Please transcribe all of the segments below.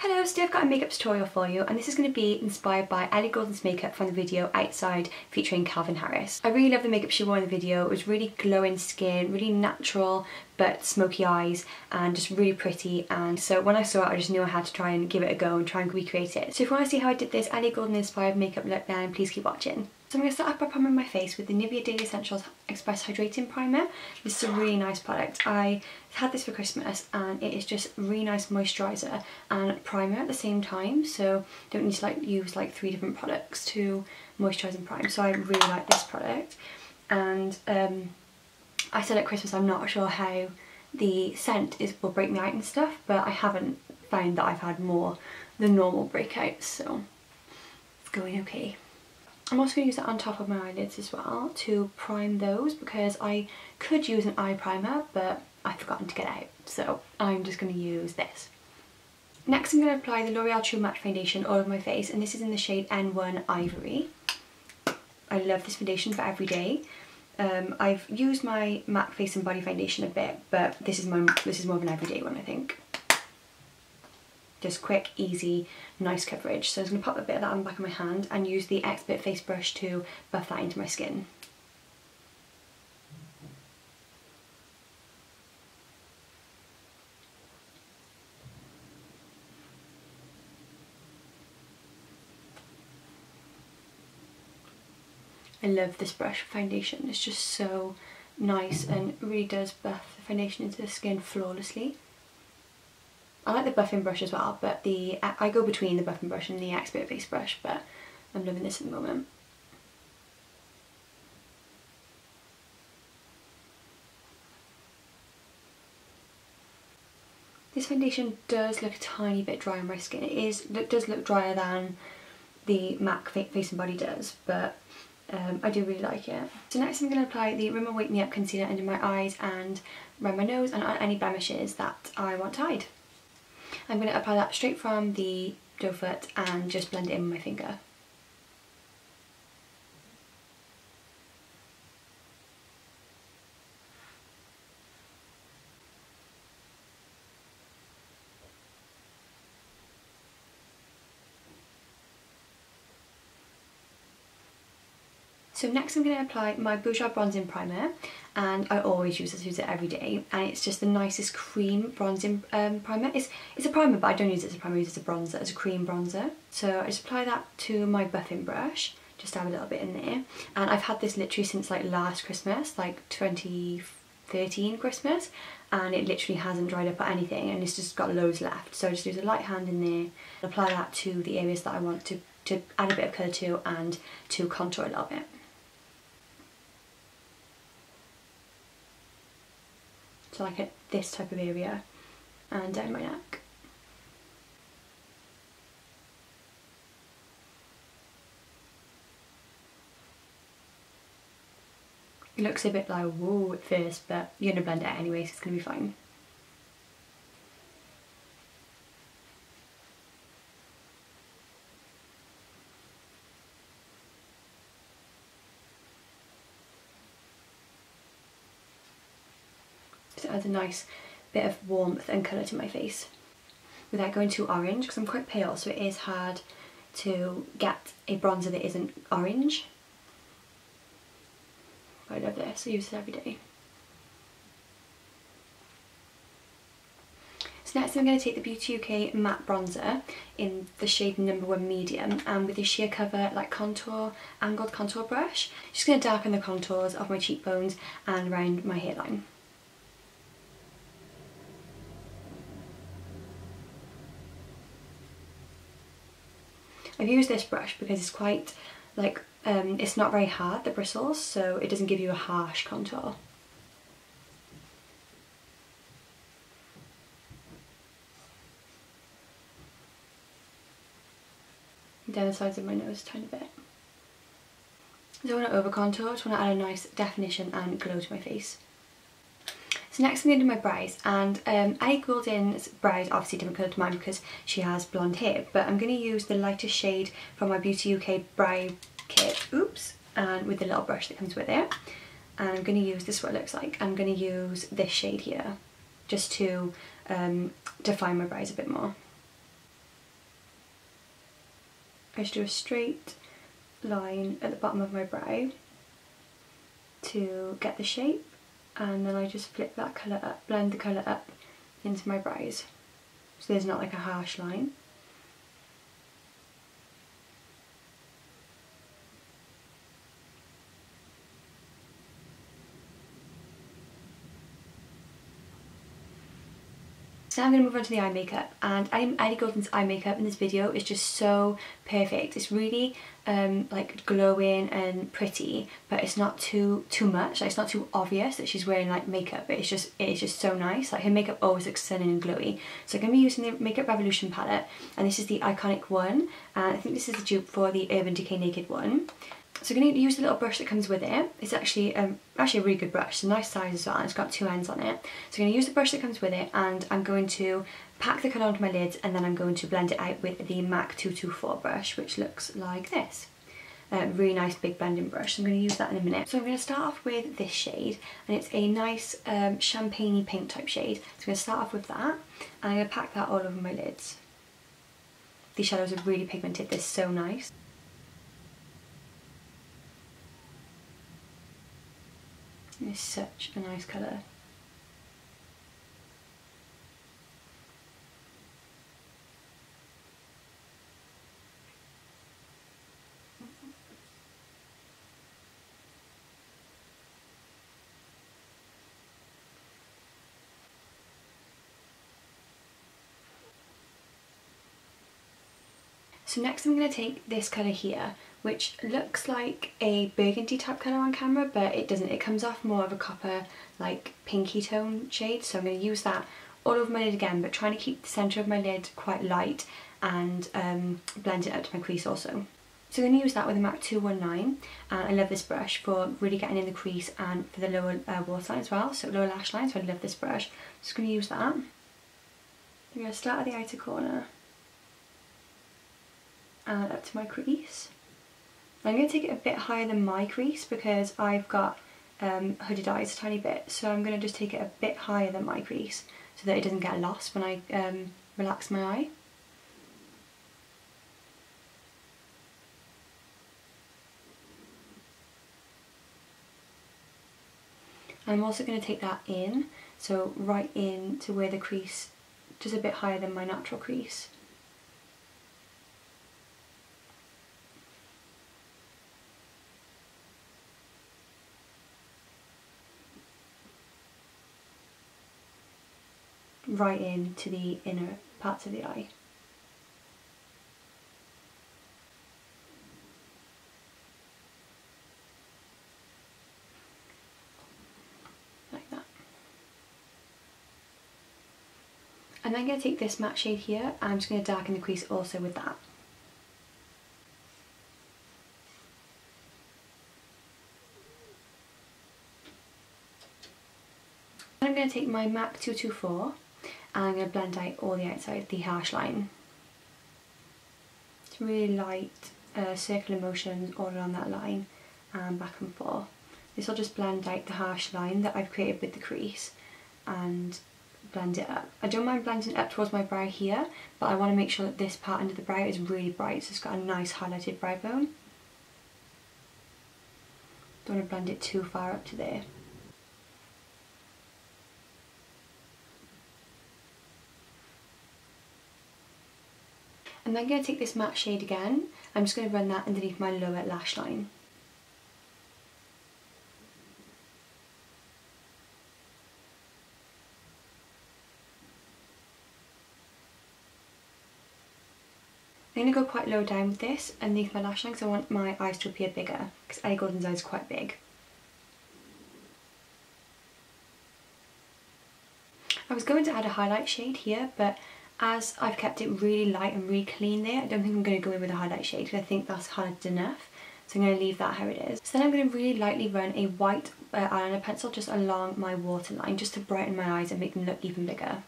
Hello, today I've got a makeup tutorial for you, and this is going to be inspired by Ellie Goulding's makeup from the video Outside featuring Calvin Harris. I really love the makeup she wore in the video. It was really glowing skin, really natural but smoky eyes, and just really pretty, and so when I saw it I just knew I had to try and give it a go and try and recreate it. So if you want to see how I did this Ellie Goulding inspired makeup look, then please keep watching. So I'm going to start off by priming my face with the Nivea Daily Essentials Express Hydrating Primer. This is a really nice product. I had this for Christmas and it is just a really nice moisturiser and primer at the same time, so don't need to use 3 different products to moisturise and prime. So I really like this product, and I said at Christmas I'm not sure how the scent will break me out and stuff, but I haven't found that I've had more than normal breakouts, so it's going okay. I'm also going to use it on top of my eyelids as well to prime those, because I could use an eye primer but I've forgotten to get out, so I'm just going to use this. Next I'm going to apply the L'Oreal True Match Foundation all over my face, and this is in the shade N1 Ivory. I love this foundation for every day. I've used my MAC Face and Body Foundation a bit, but this is more of an everyday one, I think. Just quick, easy, nice coverage. So I'm just going to pop a bit of that on the back of my hand and use the Expert Face Brush to buff that into my skin. I love this brush for foundation. It's just so nice and really does buff the foundation into the skin flawlessly. I like the buffing brush as well, but I go between the buffing brush and the Expert Face Brush, but I'm loving this at the moment. This foundation does look a tiny bit dry on my skin. It does look drier than the MAC Face and Body does, but I do really like it. So next I'm going to apply the Rimmel Wake Me Up Concealer under my eyes and around my nose and on any blemishes that I want to hide. I'm going to apply that straight from the doe foot and just blend it in with my finger. So next I'm going to apply my Bourjois Bronzing Primer, and I always use it every day, and it's just the nicest cream bronzing primer. It's a primer, but I don't use it as a primer, I use it as a bronzer, as a cream bronzer. So I just apply that to my buffing brush, just add a little bit in there, and I've had this literally since last Christmas, 2013 Christmas, and it literally hasn't dried up or anything, and it's just got loads left. So I just use a light hand in there, and apply that to the areas that I want to add a bit of colour to and to contour a little bit. So at this type of area and down my neck. It looks a bit like whoa at first, but you're going to blend it out anyway, so it's going to be fine. So it adds a nice bit of warmth and colour to my face without going too orange, because I'm quite pale, so it is hard to get a bronzer that isn't orange. But I love this, I use this every day. So next I'm going to take the Beauty UK Matte Bronzer in the shade #1 Medium, and with a sheer cover angled contour brush, just going to darken the contours of my cheekbones and around my hairline. I've used this brush because it's quite it's not very hard, the bristles, so it doesn't give you a harsh contour. Down the sides of my nose a tiny bit. I don't want to over contour, I just want to add a nice definition and glow to my face. So next I'm going to do my brows, and Ellie Goulding's brows obviously different colour to mine because she has blonde hair, but I'm going to use the lightest shade from my Beauty UK brow kit, and with the little brush that comes with it, and I'm going to use, this is what it looks like, I'm going to use this shade here just to define my brows a bit more. I just do a straight line at the bottom of my brow to get the shape, and then I just flip that colour up, blend the colour up into my brows so there's not like a harsh line. So now I'm going to move on to the eye makeup, and Ellie Goulding's eye makeup in this video is just so perfect. It's really like glowing and pretty, but it's not too much. Like, it's not too obvious that she's wearing like makeup, but it is just so nice. Like, her makeup always looks stunning and glowy. So I'm going to be using the Makeup Revolution palette, and this is the Iconic one, and I think this is a dupe for the Urban Decay Naked one. So I'm going to use the little brush that comes with it. It's actually a really good brush. It's a nice size as well, and it's got two ends on it. So I'm going to use the brush that comes with it, and I'm going to pack the colour onto my lids, and then I'm going to blend it out with the MAC 224 brush, which looks like this. Really nice big blending brush. So I'm going to use that in a minute. So I'm going to start off with this shade, and it's a nice champagne-y pink type shade. So I'm going to start off with that, and I'm going to pack that all over my lids. These shadows are really pigmented. They're so nice. It's such a nice colour. So next I'm going to take this colour here, which looks like a burgundy type colour on camera, but it doesn't. It comes off more of a copper, like pinky tone shade. So I'm going to use that all over my lid again, but trying to keep the centre of my lid quite light and blend it up to my crease also. So I'm going to use that with a MAC 219, and I love this brush for really getting in the crease and for the lower waterline as well, so lower lash line, so I love this brush. Just going to use that. I'm going to start at the outer corner and up to my crease. I'm going to take it a bit higher than my crease because I've got hooded eyes a tiny bit, so I'm going to just take it a bit higher than my crease so that it doesn't get lost when I relax my eye. I'm also going to take that in, so right in to where the crease, just a bit higher than my natural crease. Right into the inner parts of the eye. Like that. And then I'm going to take this matte shade here, and I'm just going to darken the crease also with that. I'm going to take my MAC 224 and I'm going to blend out all the outside, the harsh line. It's really light circular motions all along that line and back and forth. This will just blend out the harsh line that I've created with the crease and blend it up. I don't mind blending it up towards my brow here, but I want to make sure that this part under the brow is really bright, so it's got a nice highlighted brow bone. Don't want to blend it too far up to there. And then I'm going to take this matte shade again. I'm just going to run that underneath my lower lash line. I'm going to go quite low down with this underneath my lash line because I want my eyes to appear bigger, because Ellie Goulding's eyes are quite big. I was going to add a highlight shade here, but as I've kept it really light and really clean there, I don't think I'm going to go in with a highlight shade because I think that's highlighted enough. So I'm going to leave that how it is. So then I'm going to really lightly run a white eyeliner pencil just along my waterline, just to brighten my eyes and make them look even bigger.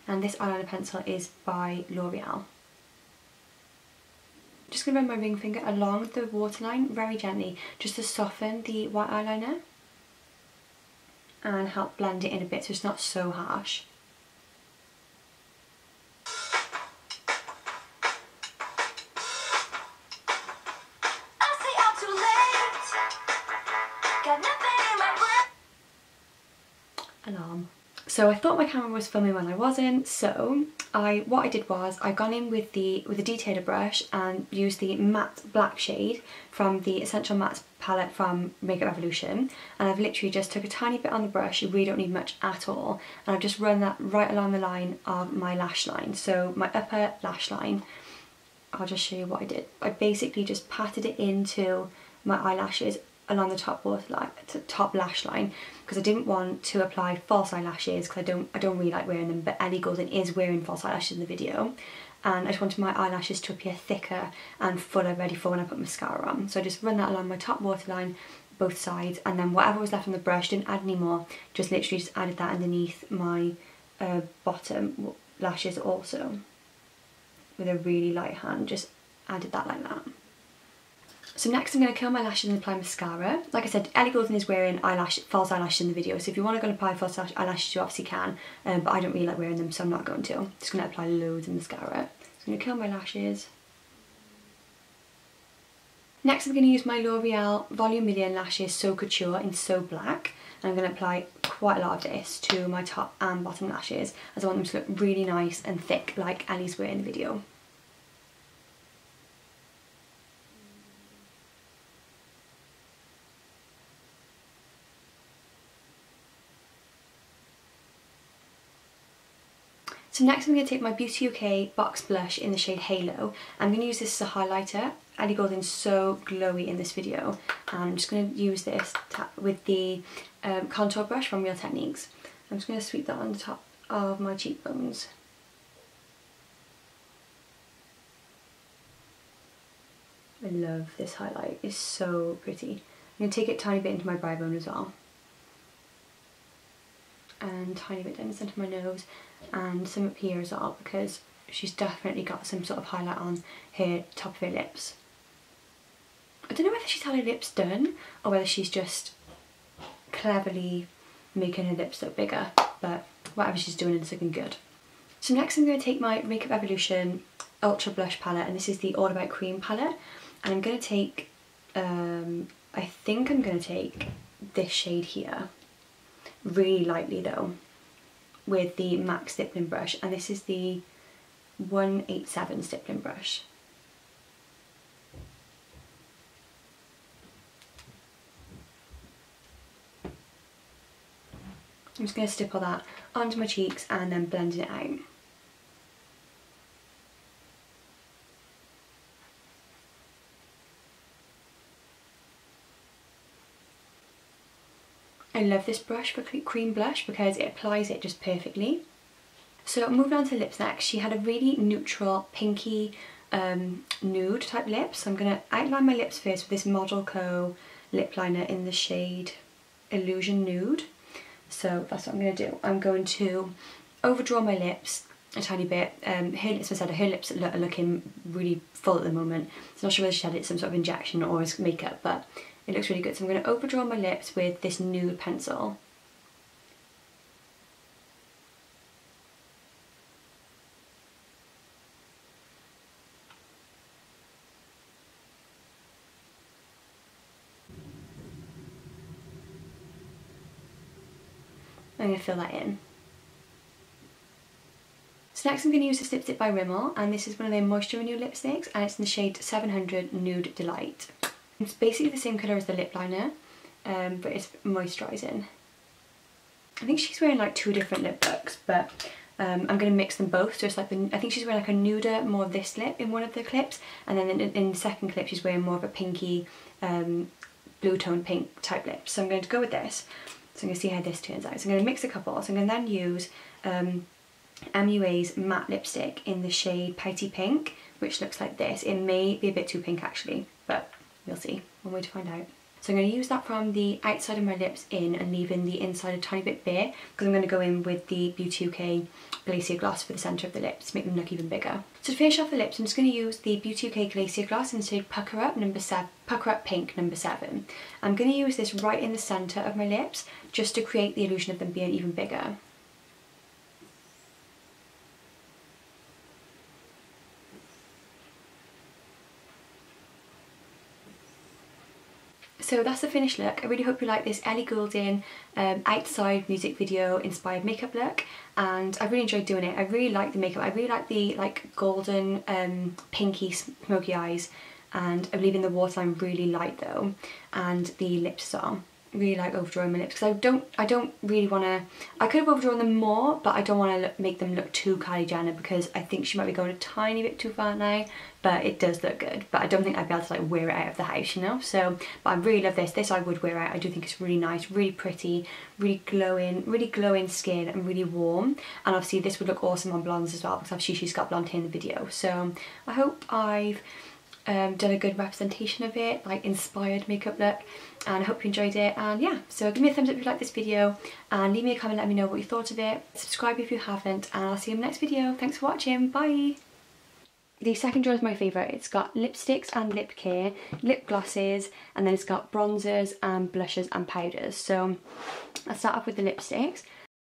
And this eyeliner pencil is by L'Oreal. Just going to run my ring finger along the waterline very gently, just to soften the white eyeliner and help blend it in a bit so it's not so harsh. So I thought my camera was filming when I wasn't, so what I did was I've gone in with the detailer brush and used the matte black shade from the Essential Matte palette from Makeup Revolution, and I've literally just took a tiny bit on the brush. You really don't need much at all, and I've just run that right along the line of my lash line, so my upper lash line. I'll just show you what I did. I basically just patted it into my eyelashes along the top waterline, top lash line, because I didn't want to apply false eyelashes because I don't really like wearing them, but Ellie Goulding is wearing false eyelashes in the video, and I just wanted my eyelashes to appear thicker and fuller, ready for when I put mascara on. So I just run that along my top waterline, both sides, and then whatever was left on the brush, didn't add any more, just literally just added that underneath my bottom lashes also, with a really light hand, just added that like that. So next I'm going to curl my lashes and apply mascara. Like I said, Ellie Goulding is wearing false eyelashes in the video, so if you want to go and apply false eyelashes you obviously can, but I don't really like wearing them, so I'm not going to. I'm just going to apply loads of mascara. So I'm going to curl my lashes. Next I'm going to use my L'Oreal Volume Million Lashes So Couture in So Black, and I'm going to apply quite a lot of this to my top and bottom lashes, as I want them to look really nice and thick like Ellie's wearing in the video. So next I'm going to take my Beauty UK Box Blush in the shade Halo. I'm going to use this as a highlighter. Ellie Goulding's so glowy in this video, and I'm just going to use this with the contour brush from Real Techniques. I'm just going to sweep that on the top of my cheekbones. I love this highlight, it's so pretty. I'm going to take it a tiny bit into my brow bone as well, and tiny bit down the centre of my nose, and some up here as well, because she's definitely got some sort of highlight on her top of her lips. I don't know whether she's had her lips done or whether she's just cleverly making her lips look bigger, but whatever she's doing is looking good. So next I'm going to take my Makeup Revolution Ultra Blush palette, and this is the All About Cream palette, and I'm going to take, I think I'm going to take this shade here, really lightly though, with the MAC stippling brush, and this is the 187 stippling brush. I'm just going to stipple that onto my cheeks and then blending it out. I love this brush for cream blush because it applies it just perfectly. So moving on to lips next, she had a really neutral pinky nude type lip, so I'm going to outline my lips first with this Model Co lip liner in the shade Illusion Nude. So that's what I'm going to do. I'm going to overdraw my lips a tiny bit. Her lips are looking really full at the moment. So I'm not sure whether she had some sort of injection or as makeup, but it looks really good. So I'm going to overdraw my lips with this nude pencil. I'm going to fill that in. So next I'm going to use this lipstick by Rimmel, and this is one of their Moisture Renew lipsticks, and it's in the shade 700 Nude Delight. It's basically the same colour as the lip liner, but it's moisturising. I think she's wearing like two different lip looks, but I'm going to mix them both. So it's like, I think she's wearing like a nuder, more of this lip in one of the clips, and then in the second clip she's wearing more of a pinky, blue tone pink type lip. So I'm going to go with this. So I'm going to see how this turns out. So I'm going to mix a couple. So I'm going to then use MUA's matte lipstick in the shade Pouty Pink, which looks like this. It may be a bit too pink actually, but we'll see. One way to find out. So I'm going to use that from the outside of my lips in and leaving the inside a tiny bit bare, because I'm going to go in with the Beauty UK Glacier Gloss for the centre of the lips to make them look even bigger. So to finish off the lips, I'm just going to use the Beauty UK Glacier Gloss in the shade Pucker Up Pink number 7. I'm going to use this right in the centre of my lips just to create the illusion of them being even bigger. So that's the finished look. I really hope you like this Ellie Goulding outside music video inspired makeup look, and I really enjoyed doing it. I really like the makeup. I really like the golden pinky smoky eyes, and I'm leaving the waterline really light though, and the lips are really like overdrawing my lips because I don't really want to. I could have overdrawn them more, but I don't want to make them look too Kylie Jenner because I think she might be going a tiny bit too far now, but it does look good. But I don't think I'd be able to like wear it out of the house, you know. So, but I really love this. This I would wear out. I do think it's really nice, really pretty, really glowing skin and really warm. And obviously this would look awesome on blondes as well because obviously she's got blonde hair in the video. So I hope I've done a good representation of it, like inspired makeup look, and I hope you enjoyed it. And yeah, so give me a thumbs up if you like this video and leave me a comment, let me know what you thought of it. Subscribe if you haven't, and I'll see you in the next video. Thanks for watching, bye! The second drawer is my favourite. It's got lipsticks and lip care, lip glosses, and then it's got bronzers and blushes and powders. So I'll start off with the lipsticks.